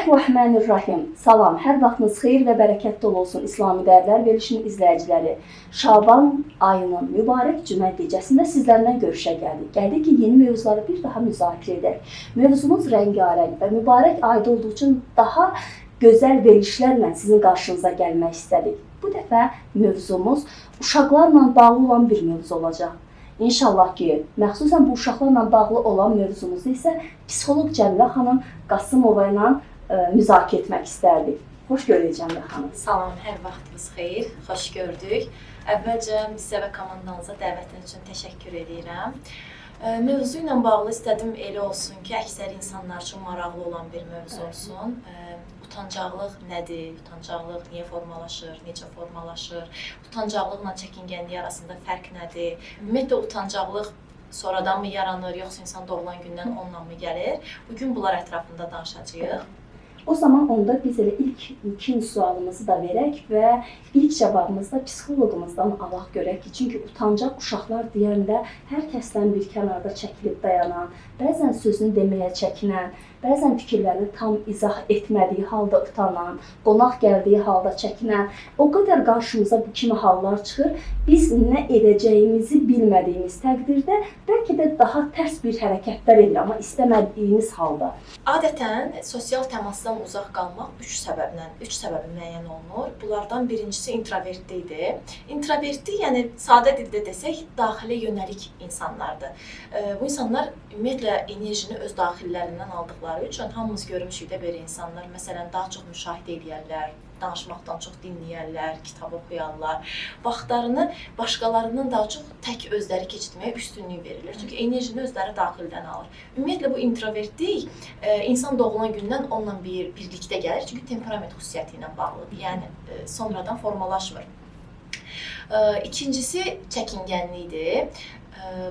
Bismillahirrahmanirrahim. Salam, hər vaxtınız xeyir və bərəkətli olsun İslami Dəyərlər verilişinin izləyiciləri. Şaban ayının mübarək cümə gecəsində sizlərlə görüşə gəldik. Gəldik ki, yeni mövzuları bir daha müzakirə edək. Mövzumuz rəngarəng və mübarək ayda olduğu üçün daha gözəl verilişlərlə sizin qarşınıza gəlmək istədik. Bu dəfə mövzumuz uşaqlarla bağlı olan bir mövzu olacaq. İnşallah ki, məxsusən bu uşaqlarla bağlı olan mövzumuzu isə psixoloq Cəmilə xanım Qasımova ilə müzakirə etmək istərdik. Xoş görək Cəmilə xanım. Salam, hər vaxtınız xeyir, xoş gördük. Əvvəlcə sizə və komandanıza dəvətiniz üçün təşəkkür edirəm. Mövzu ilə bağlı istədim elə olsun ki, əksər insanlar üçün maraqlı olan bir mövzu olsun. Utancaqlıq nədir? Utancaqlıq niyə formalaşır? Necə formalaşır? Utancaqlıqla çəkingənlik arasında fərq nədir? Ümumiyyətlə, utancaqlıq sonradan mı yaranır, yoxsa insan doğulan gündən onunla mı gəlir? Bugün bunlar ətrafında danışacağıq. O zaman onda biz elə ikinci sualımızı da verək və ilk cavabımızda psixoloqumuzdan alaq görək ki, çünki utancaq uşaqlar deyəndə hər kəsdən bir kənarda çəkilib dayanan, bəzən sözünü deməyə çəkinən, bəzən fikirlərini tam izah etmədiyi halda utanan, qonaq gəldiyi halda çəkinən, o qədər qarşımıza bu kimi hallar çıxır. Biz nə edəcəyimizi bilmədiyimiz təqdirdə bəlkə də daha tərs bir hərəkətlər edir, amma istəmədiyimiz halda. Adətən sosial təmasdan uzaq qalmaq üç səbəbi müəyyən olunur. Bunlardan birincisi introvertlidir. Introvertli, yəni sadə dildə desək, daxilə yönəlik insanlardır. Bu insanlar ümumiyyətlə enerjini öz daxillərindən aldıqları üçün hamımız görmüşük də belə insanlar. Məsələn, daha çox müşahidə edərlər, danışmaqdan çox dinləyərlər, kitab oxuyarlar. Vaxtlarını başqalarından daha çox tək özləri keçirməyə üstünlük verirlər. Çünki enerjini özləri daxildən alır. Ümumiyyətlə, bu introvertlik insan doğulan gündən onunla birlikdə gəlir. Çünki temperament xüsusiyyəti ilə bağlıdır. Yəni, sonradan formalaşmır. İkincisi çəkingənlikdir.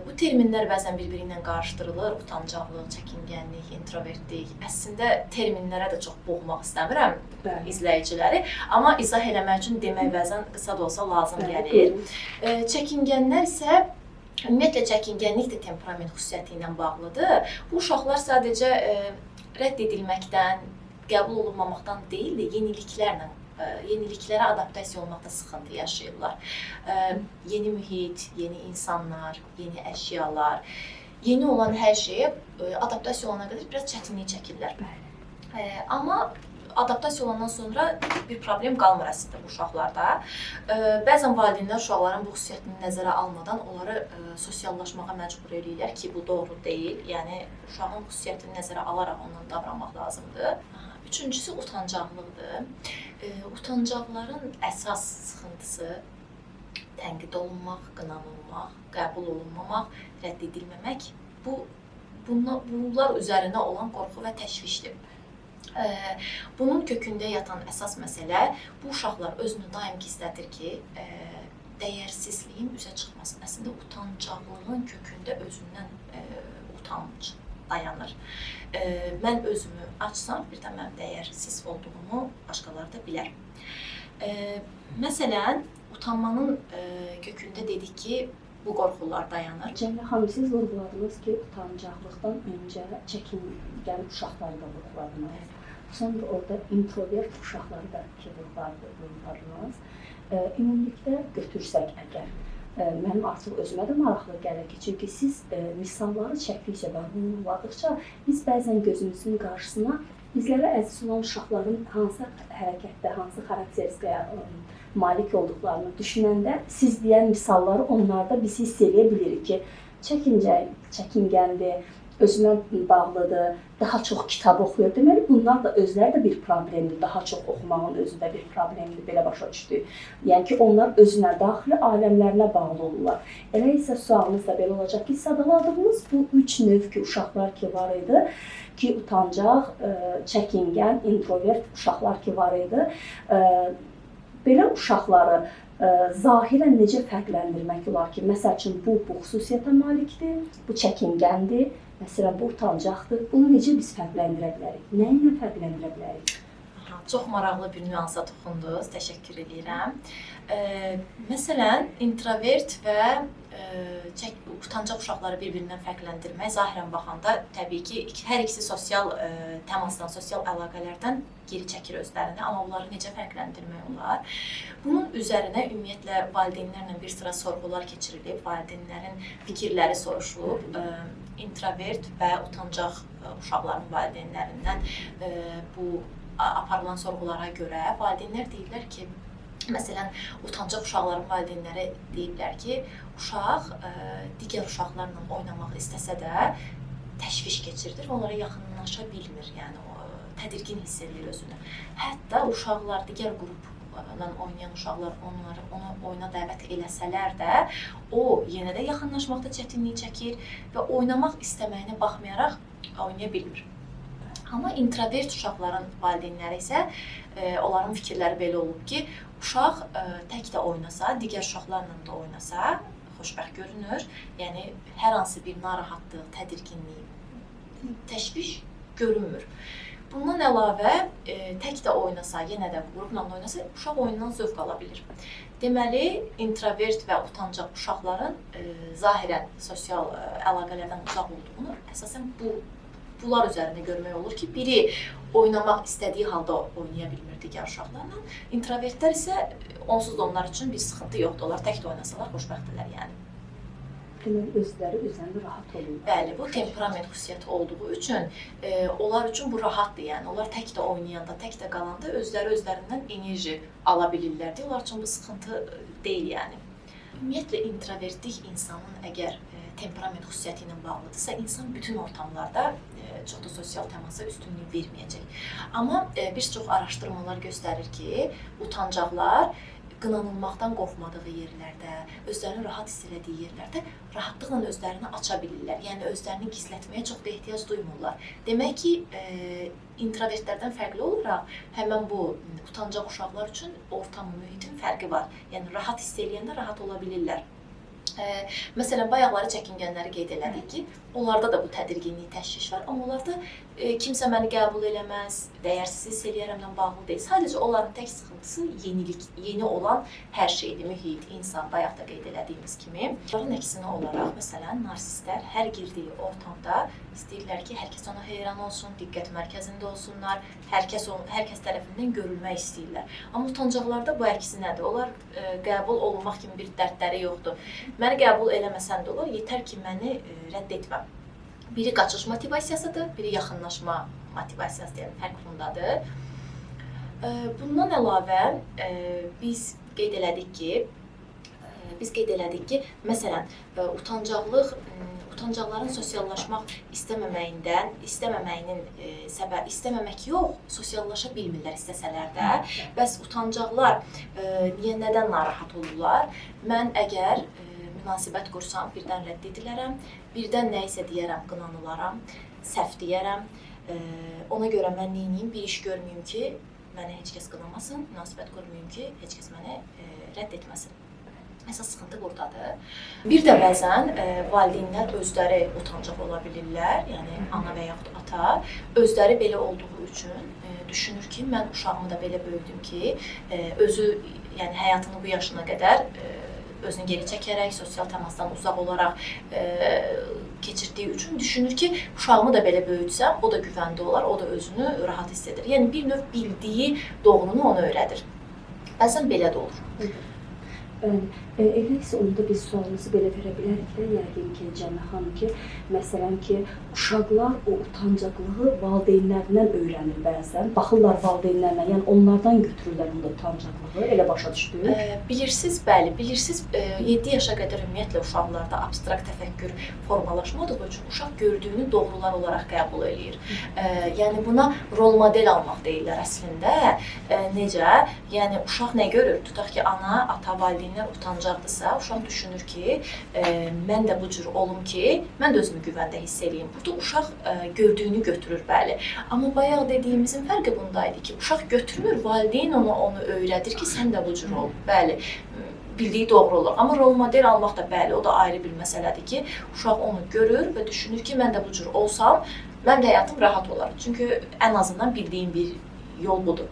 Bu terminlər bəzən bir-biri ilə qarışdırılır. Utancaqlıq, çəkingənlik, introvertlik. Əslində terminlərə də çox boğmaq istəmirəm izləyiciləri. Amma izah eləmək üçün demək bəzən qısa da olsa lazım gəlir. Çəkingənlər isə ümumiyyətlə çəkingənlik də temperament xüsusiyyəti ilə bağlıdır. Bu uşaqlar sadəcə rədd edilməkdən, qəbul olunmamaqdan deyil də yeniliklərə adaptasiya olmaqda sıxıntı yaşayırlar. Yeni mühit, yeni insanlar, yeni əşyalar, yeni olan hər şeyə adaptasiya olana qədər biraz çətinlik çəkirlər. Amma adaptasiya olandan sonra bir problem qalmır əslində bu uşaqlarda. Bəzən valideynlər uşaqların bu xüsusiyyətini nəzərə almadan onları sosiallaşmağa məcbur edirlər ki, bu doğru deyil. Yəni, uşağın xüsusiyyətini nəzərə alaraq ondan davranmaq lazımdır. Üçüncüsü utancaqlıqdır. Utancaqların əsas sıxıntısı tənqid olunmaq, qınanılmaq, qəbul olunmamaq, rədd edilməmək. Bunlar üzərinə olan qorxu və təşvişdir. Bunun kökündə yatan əsas məsələ bu uşaqlar özünü daim gizlədir ki, dəyərsizliyin üzə çıxmasın. Əslində, utancaqlığın kökündə özündən utanc dayanır. Mən özümü açsam, bir də mən dəyərsiz olduğumu başqaları da bilər. Məsələn, utanmanın kökündə dedik ki, bu qorxular dayanır. Cəmilə xanım, siz vurguladınız ki, utancaqlıqdan öncə çəkingən uşaqları da vurguladınız. Sonra orada introvert uşaqları da vurguladınız. Ümumilikdə götürsək əgər, mənim artıq özümə də maraqlı gəlir ki, çünki siz misalları çəkdikcə və vurguladıqca biz bəzən gözümüzün qarşısına bizlərə əziz olan uşaqların hansı hərəkətdə, hansı xarakteristikaya malik olduqlarını düşünəndə siz deyən misalları onlarda biz hiss edə bilirik ki, çəkingəndir, özünə bağlıdır, daha çox kitab oxuyur. Deməli, bunlar da özləri də bir problemdir. Daha çox oxumağın özü də bir problemdir, belə başa düşdük. Yəni ki, onlar özünə, daxili aləmlərinə bağlı olurlar. Elə isə sualımız da belə olacaq ki, sadaladığımız bu üç növ ki, uşaqlar ki var idi, ki, utancaq, çəkingən, introvert uşaqlar ki var idi, belə uşaqları zahirən necə fərqləndirmək olar ki, məsəl üçün, bu xüsusiyyətə malikdir, bu çəkingəndir, məsələn, bu utancaqdır. Bunu necə biz fərqləndirə bilərik? Nə ilə fərqləndirə bilərik? Çox maraqlı bir nüansa toxundunuz, təşəkkür edirəm. Məsələn, introvert və utancaq uşaqları bir-birindən fərqləndirmək zahirən baxanda təbii ki, hər ikisi sosial təmasdan, sosial əlaqələrdən geri çəkir özlərini, amma bunları necə fərqləndirmək olar? Bunun üzərinə ümumiyyətlə valideynlərlə bir sıra sorğular keçirilib, valideynlərin fikirləri soruşulub, introvert və utancaq uşaqların valideynlərindən bu aparılan sorğulara görə valideynlər deyirlər ki, məsələn, utancaq uşaqların valideynləri deyiblər ki, uşaq digər uşaqlarla oynamaq istəsə də təşviş keçirilir, onlara yaxınlaşa bilmir, yəni tədirgin hiss edir özünü. Hətta uşaqlar, digər qrupla oynayan uşaqlar onu oyuna dəvət eləsələr də, o yenə də yaxınlaşmaqda çətinlik çəkir və oynamaq istəməyinə baxmayaraq oynaya bilmir. Amma introvert uşaqların valideynləri isə onların fikirləri belə olub ki, uşaq tək də oynasa, digər uşaqlarla da oynasa xoşbəxt görünür. Yəni hər hansı bir narahatlıq, tədirginlik, təşviş görünmür. Bundan əlavə tək də oynasa, yenə də qrupla oynasa uşaq oyundan zövq ala bilir. Deməli, introvert və utancaq uşaqların zahirən sosial əlaqələrdən uzaq olduğunu əsasən bunlar üzərində görmək olur ki, biri oynamaq istədiyi halda oynaya bilmir digər uşaqlarla. Introvertlər isə onsuz da onlar üçün bir sıxıntı yoxdur. Onlar tək də oynasalar xoşbəxtdirlər yəni. Deməli, özləri üzərində rahat olurlar. Bəli, bu temperament xüsusiyyəti olduğu üçün onlar üçün bu rahatdır. Yəni onlar tək də oynayanda, tək də qalanda özlərindən enerji ala bilirlər. Onlar üçün bu sıxıntı deyil yəni. Ümumiyyətlə introvertlik insanın əgər temperament xüsusiyyəti ilə bağlıdırsa, insan bütün ortamlarda çox da sosial təmasa üstünlük verməyəcək. Amma bir çox araşdırmalar göstərir ki, utancaqlar qınanılmaqdan qorxmadığı yerlərdə, özlərini rahat hiss elədiyi yerlərdə rahatlıqla özlərini aça bilirlər. Yəni özlərini gizlətməyə çox da ehtiyac duymurlar. Demək ki, introvertlərdən fərqli olaraq həmin bu utancaq uşaqlar üçün ortam, mühitin fərqi var. Yəni rahat hiss eləyəndə rahat ola bilirlər. Məsələn, bayaqları çəkingənləri qeyd elədik ki, onlarda da bu tədirginlik, təşviş var. Amma onlarda kimsə məni qəbul eləməz, dəyərsiz hiss eləyərəmlə bağlı deyil. Sadəcə onların tək sıxıntısı yenilik, yeni olan hər şeydir, mühit, insan, bayaq da qeyd elədiyimiz kimi. Bunların əksinə olaraq, məsələn, narsistlər hər girdiyi ortamda istəyirlər ki, hər kəs ona heyran olsun, diqqət mərkəzində olsunlar, hər kəs tərəfindən görülmək istəyirlər. Amma utancaqlarda bu əksinədir. Onlar qəbul olunmaq kimi bir dərdləri yoxdur. Məni qəbul eləməsən də olur, yetər ki, məni rədd etməm. Biri qaçış motivasiyasıdır, biri yaxınlaşma motivasiyası, yəni fərq bundadır. Bundan əlavə biz qeyd elədik ki, məsələn, utancaqların sosiallaşmaq istəməməyinin səbəbi, istəməmək yox, sosiallaşa bilmirlər istəsələr də. Bəs utancaqlar nədən narahat olurlar? Mən əgər münasibət qursam, birdən rədd edilərəm, birdən nə isə deyərəm, qınanılaram, səhv deyərəm. Ona görə mən neyniyim, bir iş görməyim ki, mənə heç kəs qınamasın, münasibət qurmayım ki, heç kəs mənə rədd etməsin. Əsas sıxıntı buradadır. Bir də bəzən valideynlər özləri utancaq ola bilirlər, yəni ana və yaxud ata özləri belə olduğu üçün düşünür ki, mən uşağımı da belə böyüdüm ki, özü yəni həyatının bu yaşına qədər özünü geri çəkərək, sosial təmasdan uzaq olaraq keçirdiyi üçün düşünür ki, uşağımı da belə böyütsəm, o da güvəndə olar, o da özünü rahat hiss edir. Yəni bir növ bildiyi doğrunu ona öyrədir. Bəzən belə də olur. Elə isə onda biz sualımızı belə verə bilərik də, yəqin ki, Cənnə xanım ki, məsələn ki, uşaqlar o utancaqlığı valideynlərindən öyrənir bəzən. Baxırlar valideynlərinə, yəni onlardan götürürlər onda utancaqlığı, elə başa düşdük. Bilirsiniz, bəli, bilirsiniz, 7 yaşa qədər ümumiyyətlə uşaqlarda abstrakt təfəkkür formalaşmadığı üçün uşaq gördüyünü doğrular olaraq qəbul eləyir. Yəni buna rol model almaq deyirlər əslində. Necə? Yəni uşaq nə görür? Tutaq ki, ana, ata, valideynlər utancaqdırsa, uşaq düşünür ki, mən də bu cür olum ki, mən də özümü güvəndə hiss eləyim. Burada uşaq gördüyünü götürür, bəli. Amma bayaq dediyimizin fərqi bundaydı ki, uşaq götürmür, valideyn onu öyrədir ki, sən də bu cür ol. Bəli, bildiyi doğru olur. Amma rol model almaq da bəli, o da ayrı bir məsələdir ki, uşaq onu görür və düşünür ki, mən də bu cür olsam, mənim də həyatım rahat olar. Çünki ən azından bildiyim bir yol budur.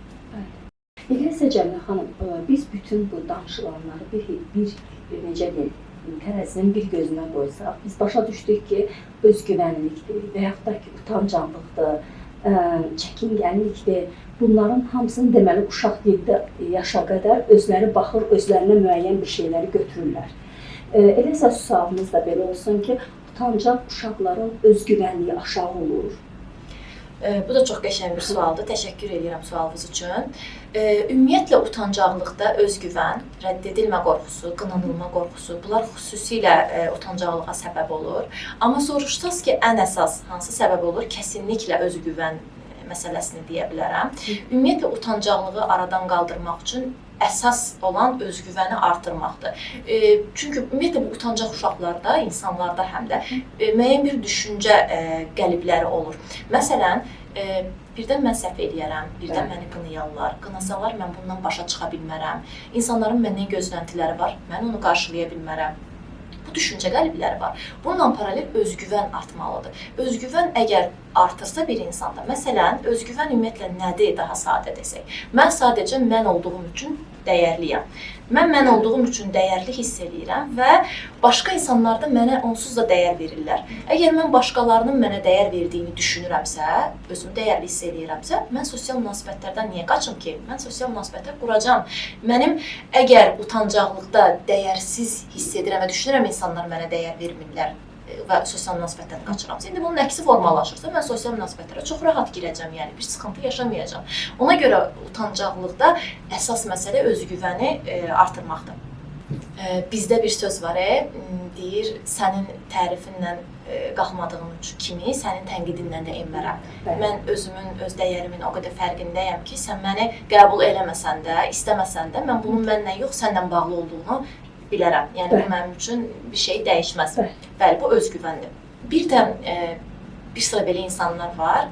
Elə isə Cənnə xanım, biz bütün bu danışılanları bir necə deyil, tərəzinin bir gözünə qoysaq, biz başa düşdük ki, özgüvənlikdir və yaxud da ki, utancaqlıqdır, çəkingənlikdir. Bunların hamısını deməli uşaq 7 yaşa qədər özləri baxır, özlərinə müəyyən bir şeyləri götürürlər. Eləsə sualımız da belə olsun ki, utancaq uşaqların özgüvənliyi aşağı olur. Bu da çox qəşəng bir sualdır. Təşəkkür edirəm sualınız üçün. Ümumiyyətlə utancaqlıqda özgüvən, rədd edilmə qorxusu, qınanılma qorxusu, bunlar xüsusilə utancaqlığa səbəb olur. Amma soruşsaz ki, ən əsas hansı səbəb olur? Kəsinliklə özgüvən məsələsini deyə bilərəm. Ümumiyyətlə utancaqlığı aradan qaldırmaq üçün əsas olan özgüvəni artırmaqdır. Çünki ümumiyyətlə bu utancaq uşaqlarda, insanlarda həm də müəyyən bir düşüncə qəlibləri olur. Məsələn, birdən mən səhv eləyərəm, birdən məni qınayarlar, qınasalar mən bundan başa çıxa bilmərəm, insanların məndən gözləntiləri var, mən onu qarşılaya bilmərəm. Bu düşüncə qəlibləri var. Bununla paralel özgüvən artmalıdır. Özgüvən əgər artırsa bir insanda, məsələn, özgüvən ümumiyyətlə nədir, daha sadə desək. Mən sadəcə mən olduğum üçün dəyərliyəm. Mən olduğum üçün dəyərli hiss eləyirəm və başqa insanlar da mənə onsuz da dəyər verirlər. Əgər mən başqalarının mənə dəyər verdiyini düşünürəmsə, özümü dəyərli hiss eləyirəmsə, mən sosial münasibətlərdən niyə qaçım ki? Mən sosial münasibətlər quracam. Mənim əgər utancaqlıqda dəyərsiz hiss edirəm və düşünürəm insanlar mənə dəyər vermirlər və sosial münasibətdən qaçıramsa, indi bunun əksi formalaşırsa, mən sosial münasibətlərə çox rahat girəcəm, yəni bir sıxıntı yaşamayacam. Ona görə utancaqlıqda əsas məsələ özgüvəni artırmaqdır. Bizdə bir söz var, deyir, sənin tərifindən qalxmadığın kimi, sənin tənqidinlə də enmərəm. Mən özümün, öz dəyərimin o qədər fərqindəyəm ki, sən məni qəbul eləməsən də, istəməsən də, mən bunun mənlə yox, səndən bağlı olduğunu bilərəm. Yəni, bu mənim üçün bir şey dəyişməz. Bəli, bu özgüvəndir. Bir də bir sıra belə insanlar var,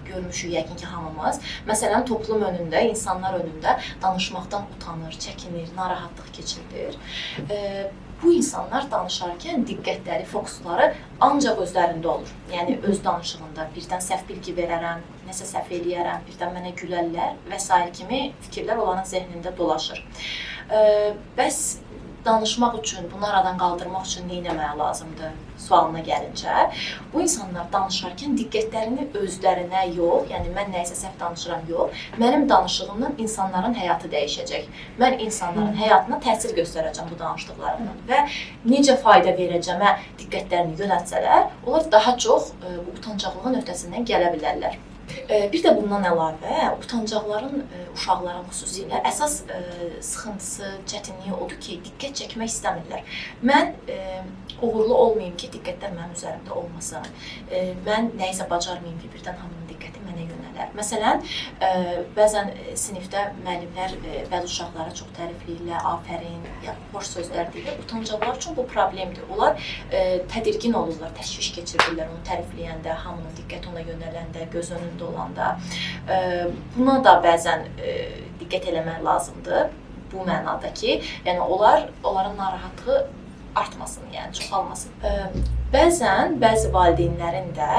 görmüşük yəqin ki, hamımız. Məsələn, toplum önündə, insanlar önündə danışmaqdan utanır, çəkinir, narahatlıq keçirir. Bu insanlar danışarkən diqqətləri, fokusları ancaq özlərində olur. Yəni, öz danışığında birdən səhv bilgi verərəm, nəsə səhv eləyərəm, birdən mənə gülərlər və s. kimi fikirlər onların zehnində dolaşır. Bəs danışmaq üçün, bunu aradan qaldırmaq üçün nə etməyə lazımdır sualına gəlincə, bu insanlar danışarkən diqqətlərini özlərinə yox, yəni mən nəyisə səhv danışıram yox, mənim danışığımdan insanların həyatı dəyişəcək. Mən insanların həyatına təsir göstərəcəm bu danışdıqlarımdan və necə fayda verəcəmə diqqətlərini yönəltsələr, onlar daha çox bu utancaqlığın öhdəsindən gələ bilərlər. Bir də bundan əlavə, utancaqların uşaqların xüsusilə əsas sıxıntısı, çətinliyi odur ki, diqqət çəkmək istəmirlər. Mən uğurlu olmayım ki, diqqətlər mənim üzərimdə olmasın. Mən nəyisə bacarmayım ki, birdən hamının diqqəti mənə yönələr. Məsələn, bəzən sinifdə müəllimlər bəzi uşaqlara çox tərifləyirlər, afərin, xoş sözlər deyirlər. Utancaqlar üçün bu problemdir. Onlar tədirgin olurlar, təşviş keçirirlər onu tərifləyəndə, hamının diqqəti ona yönələndə, göz önündə olanda. Buna da bəzən diqqət eləmək lazımdır bu mənada ki, yəni onların narahatlığı artmasın, yəni çoxalmasın. Bəzən bəzi valideynlərin də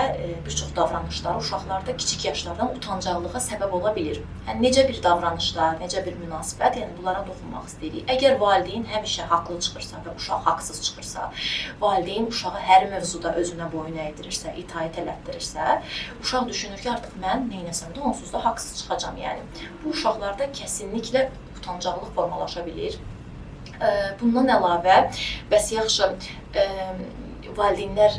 bir çox davranışları uşaqlarda kiçik yaşlardan utancaqlığa səbəb ola bilir. Yəni necə bir davranışlar, necə bir münasibət, yəni bunlara toxunmaq istəyirik. Əgər valideyn həmişə haqlı çıxırsa və uşaq haqsız çıxırsa, valideyn uşağı hər mövzuda özünə boyun əydirirsə, itaət elətdirirsə, uşaq düşünür ki, artıq mən neynəsəm də onsuz da haqsız çıxacam, yəni. Bu uşaqlarda kəsinliklə utancaqlıq formalaşa bilir. Bundan əlavə, bəs yaxşı, valideynlər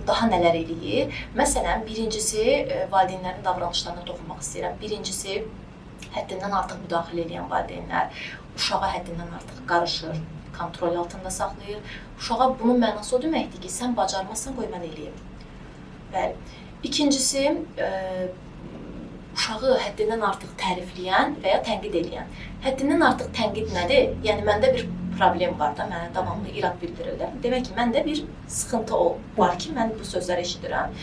daha nələr eləyir? Məsələn, birincisi, valideynlərin davranışlarına toxunmaq istəyirəm. Birincisi, həddindən artıq müdaxilə edən valideynlər uşağa həddindən artıq qarışır, kontrol altında saxlayır. Uşağa bunun mənası o deməkdir ki, sən bacarmazsan, qoy mən eləyim. Bəli. İkincisi, uşağı həddindən artıq tərifləyən və ya tənqid edən. Həddindən artıq tənqid nədir? Yəni, məndə bir problem var da, mənə davamlı irad bildirirlər. Demək ki, məndə bir sıxıntı var ki, mən bu sözləri eşidirəm.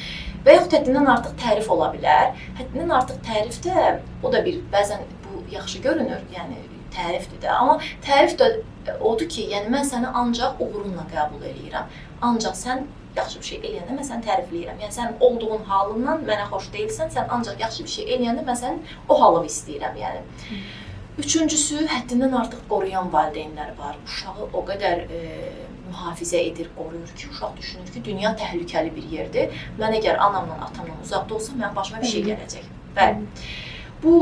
Və yaxud həddindən artıq tərif ola bilər. Həddindən artıq tərif də, o da bir, bəzən bu yaxşı görünür, yəni tərifdir də. Amma tərif də odur ki, yəni mən səni ancaq uğurunla qəbul edirəm. Ancaq sən yaxşı bir şey eləyəndə mən səni tərifləyirəm. Yəni sən olduğun halından mənə xoş deyilsən, sən ancaq yaxşı bir şey eləyəndə mən sənin o halını istəyirəm, yəni. Üçüncüsü, həddindən artıq qoruyan valideynlər var. Uşağı o qədər mühafizə edir, qoruyur ki, uşaq düşünür ki, dünya təhlükəli bir yerdir. Mən əgər anamla, atamla uzaqda olsam, mənim başıma bir şey gələcək. Bəli. Bu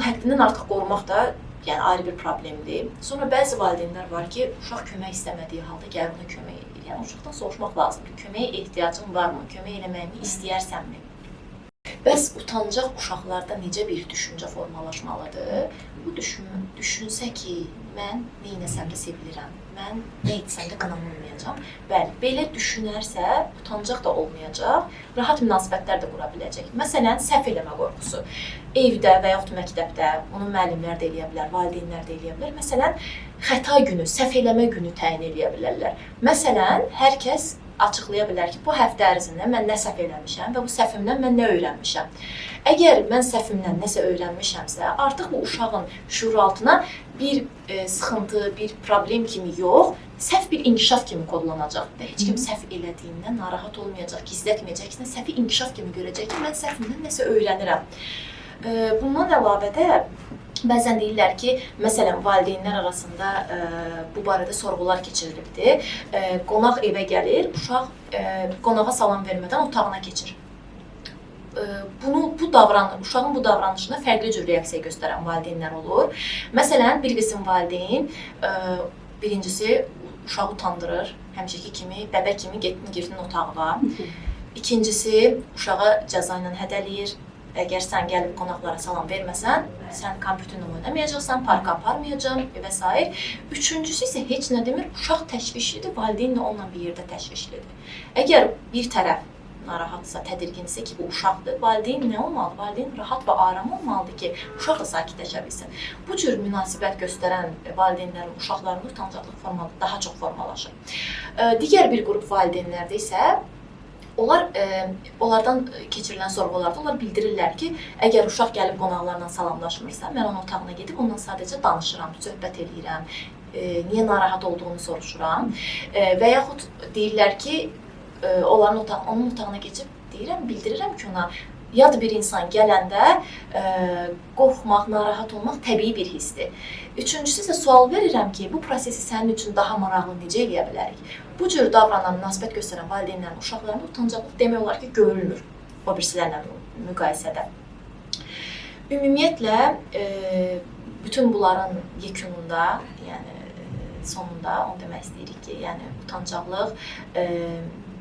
həddindən artıq qorumaq da yəni ayrı bir problemdir. Sonra bəzi valideynlər var ki, uşaq kömək istəmədiyi halda gəlir ona kömək edir. Yəni uşaqdan soruşmaq lazımdır. Köməyə ehtiyacın varmı? Kömək eləməyimi istəyirsənmi? Bəs utancaq uşaqlarda necə bir düşüncə formalaşmalıdır? Bu düşünsə ki, mən nə etsəm də sevilirəm, mən nə etsəm də qınanılmayacam. Bəli, belə düşünərsə, utancaq da olmayacaq, rahat münasibətlər də qura biləcək. Məsələn, səhv eləmə qorxusu. Evdə və yaxud məktəbdə onu müəllimlər də eləyə bilər, valideynlər də eləyə bilər. Məsələn, xəta günü, səhv eləmə günü təyin eləyə bilərlər. Məsələn, hər kəs açıqlaya bilər ki, bu həftə ərzində mən nə səhv eləmişəm və bu səhvimdən mən nə öyrənmişəm. Əgər mən səhvimdən nəsə öyrənmişəmsə, artıq bu uşağın şuuraltına bir sıxıntı, bir problem kimi yox, səhv bir inkişaf kimi kodlanacaq və heç kim səhv elədiyindən narahat olmayacaq, gizlətməyəcək, əksinə səhvi inkişaf kimi görəcək ki, mən səhvimdən nəsə öyrənirəm. Bundan əlavə də bəzən deyirlər ki, məsələn, valideynlər arasında bu barədə sorğular keçirilibdir. Qonaq evə gəlir, uşaq qonağa salam vermədən otağına keçir. Uşağın bu davranışına fərqli cür reaksiya göstərən valideynlər olur. Məsələn, bir qism valideyn birincisi uşağı utandırır, həmişəki kimi, bəbə kimi girdin otağına. İkincisi, uşağı cəza ilə hədələyir. Əgər sən gəlib qonaqlara salam verməsən, sən kompüterlə oynamayacaqsan, parka aparmayacam və s. Üçüncüsü isə heç nə demir, uşaq təşvişlidir, valideyn də onunla bir yerdə təşvişlidir. Əgər bir tərəf narahatsa, tədirginsə ki, bu uşaqdır, valideyn nə olmalıdır? Valideyn rahat və aram olmalıdır ki, uşaq da sakitləşə bilsin. Bu cür münasibət göstərən valideynlərin uşaqlarında utancaqlıq daha çox formalaşır. Digər bir qrup valideynlərdə isə onlardan keçirilən sorğularda onlar bildirirlər ki, əgər uşaq gəlib qonaqlarla salamlaşmırsa, mən onun otağına gedib ondan sadəcə danışıram, söhbət edirəm, niyə narahat olduğunu soruşuram və yaxud deyirlər ki, onun otağına keçib bildirirəm ki, ona yad bir insan gələndə qorxmaq, narahat olmaq təbii bir hissdir. Üçüncüsü isə sual verirəm ki, bu prosesi sənin üçün daha maraqlı necə eləyə bilərik? Bu cür davranan, münasibət göstərən valideynlərin uşaqlarında utancaqlıq demək olar ki, görülmür o birisilərlə müqayisədə. Ümumiyyətlə, bütün bunların yekununda, yəni sonunda onu demək istəyirik ki, yəni utancaqlıq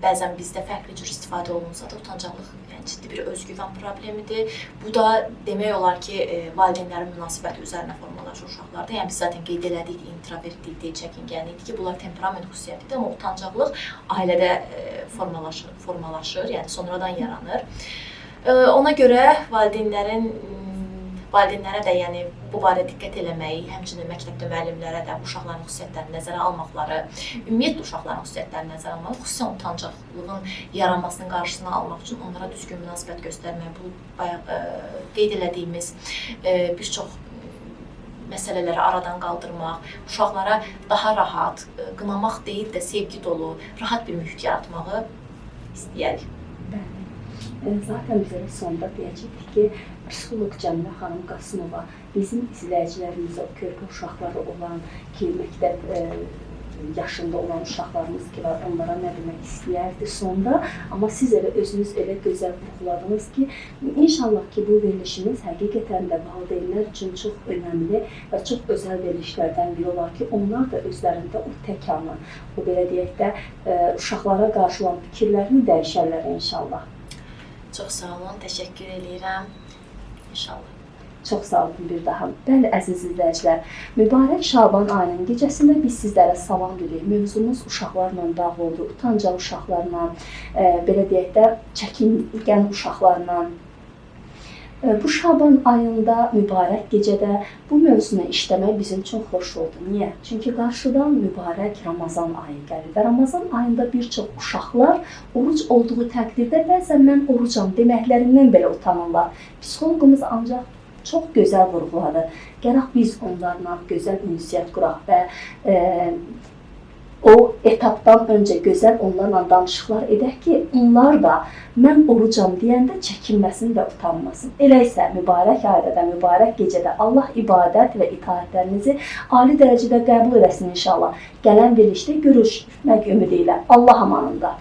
bəzən bizdə fərqli cür istifadə olunsa da utancaqlıq ciddi bir özgüvən problemidir. Bu da demək olar ki, valideynlərin münasibəti üzərinə formalaşır uşaqlarda. Yəni biz zaten qeyd elədik, introvertlikdir, çəkingənlikdir ki, bunlar temperament xüsusiyyətidir, amma utancaqlıq ailədə formalaşır, yəni sonradan yaranır. Ona görə valideynlərə də yəni bu barədə diqqət eləməyi, həmçinin məktəbdə müəllimlərə də uşaqların xüsusiyyətlərini nəzərə almaqları, ümumiyyətlə uşaqların xüsusiyyətlərini nəzərə almalı, xüsusən utancaqlığın yaranmasının qarşısını almaq üçün onlara düzgün münasibət göstərmək, bu qeyd elədiyimiz bir çox məsələləri aradan qaldırmaq, uşaqlara daha rahat, qınamaq deyil də sevgi dolu, rahat bir mühit yaratmağı istəyərik. Zaten bizə sonda deyəcəkdik ki, psixoloq Cəmilə xanım Qasımova bizim izləyicilərimizə, körpə uşaqları olan ki, məktəb yaşında olan uşaqlarımız ki var, onlara nə demək istəyərdi sonda. Amma siz özünüz elə gözəl vurğuladınız ki, inşallah ki, bu verilişimiz həqiqətən də valideynlər üçün çox önəmli və çox özəl verilişlərdən biri olar ki, onlar da özlərində o təkanı, o belə deyək də, uşaqlara qarşı olan fikirlərini dəyişərlər inşallah. Çox sağ olun, təşəkkür edirəm. İnşallah. Çox sağ olun bir daha. Bəli, əziz izləyicilər, mübarək Şaban ayının gecəsində biz sizlərə salam deyirik. Mövzumuz uşaqlarla bağlı oldu, utancaq uşaqlarla, belə deyək də, çəkingən uşaqlarla. Bu Şaban ayında, mübarək gecədə bu mövzunu işləmək bizim çox xoş oldu. Niyə? Çünki qarşıdan mübarək Ramazan ayı gəlir və Ramazan ayında bir çox uşaqlar oruc olduğu təqdirdə bəzən mən orucam deməklərindən belə utanırlar. Psixologumuz ancaq çox gözəl vurğuladı. Gərək biz onlarla gözəl ünsiyyət quraq və o etapdan öncə gözəl onlarla danışıqlar edək ki, onlar da mən orucam deyəndə çəkinməsin və utanmasın. Elə isə mübarək ayda da, mübarək gecədə Allah ibadət və itaətlərinizi ali dərəcədə qəbul eləsin inşallah. Gələn verilişdə görüşmək ümidi ilə. Allah amanında.